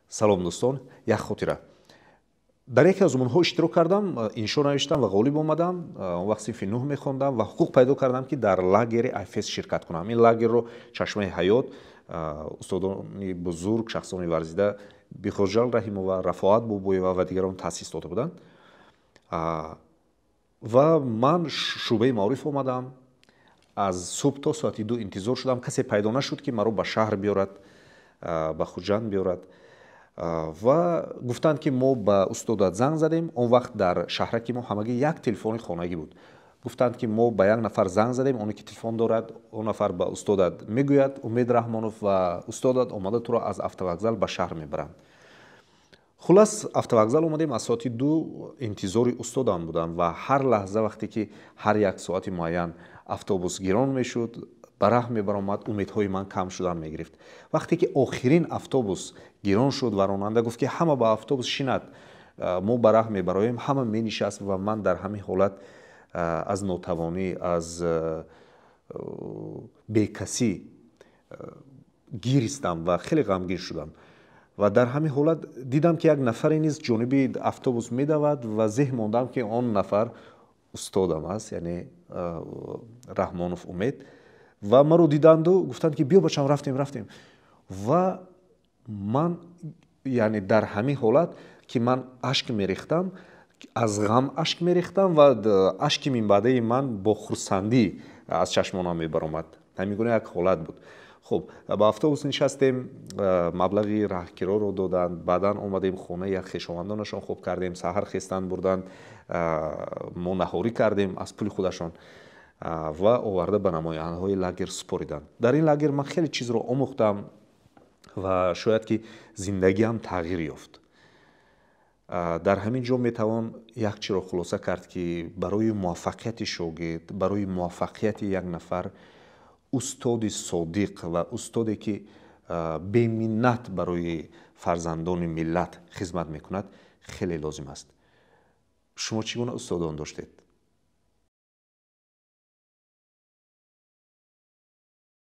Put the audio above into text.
салом дӯстон, як хотира. дар яке аз умумҳо иштирок кардам, иншо навиштам ва ғолиб омадам. Он вақт синфи 9 мехондам ва ҳуқуқ пайдо кардам ки дар лагери IFS ширкат кунам. Ин лагерро Чашмаи ҳаёт, устодони бузург, шахсони варзида Бихоҷал Раҳимова, Рафоат Бобоева ва дигарон таъсис дода буданд. ва ман шӯъбаи маориф омадам. аз субҳ то соати 2 интизор шудам. касе пайдо нашуд ки маро ба шаҳр биёрад, ба Хуҷанд биёрад. ва гуфтанд ки мо ба устодат занг задем. он вақт дар шаҳраки мо ҳамагӣ як телефони хонагӣ буд. гуфтанд ки мо ба як нафар занг задем, оне ки телефон дорад, он нафар ба устодат мегӯяд Умед Раҳмонов ва устодат омада туро аз автовокзал ба шаҳр мебаранд. хулас автовокзал омадем. аз соати 2 интизори устодам будам ва ҳар лаҳза вақте ки ҳар як соати муайян автобус гирон мешуд, ба раҳ мебаромад, умедҳои ман кам шудан мегирифт. вақте ки охирин автобус гирон шуд ва ронанда гуфт ки ҳама ба автобус шинад, мо ба раҳ мебароем, ҳама менишаст ва ман дар ҳамин ҳолат аз нотавонӣ, аз бекасӣ гиристам ва хеле ғамгин шудам. ва дар ҳамин ҳолат дидам ки як нафаре низ ҷониби автобус медавад ва зеҳн мондам ки он нафар устодам аст, яъне Раҳмонов Умед. ва маро диданду гуфтанд ки биё бачам, рафтем. ва ман яъне дар ҳамин ҳолат ки ман ашк мерехтам, аз ғам ашк мерехтам ва ашки минбаъдаи ман бо хурсандӣ аз чашмонам мебаромад. ҳамин гуна як ҳолат буд. хуб, ба автобус нишастем, маблағи раҳкироро доданд, баъдан омадем хона, як хешовандонашон хуб кардем, саҳар хестан бурданд, мо наҳорӣ кардем аз пули худашон ва оварда ба намояндҳои лагер супориданд. дар ин лагер ман хеле чизро омӯхтам ва шояд ки зиндагиам тағйир ёфт. дар ҳамин ҷо метавон як чиро хулоса кард ки барои муваффақияти шогирд, барои муваффақияти як нафар, устоди содиқ ва устоде ки беминнат барои фарзандони миллат хизмат мекунад хеле лозим аст. шумо чӣ гуна устодон доштед?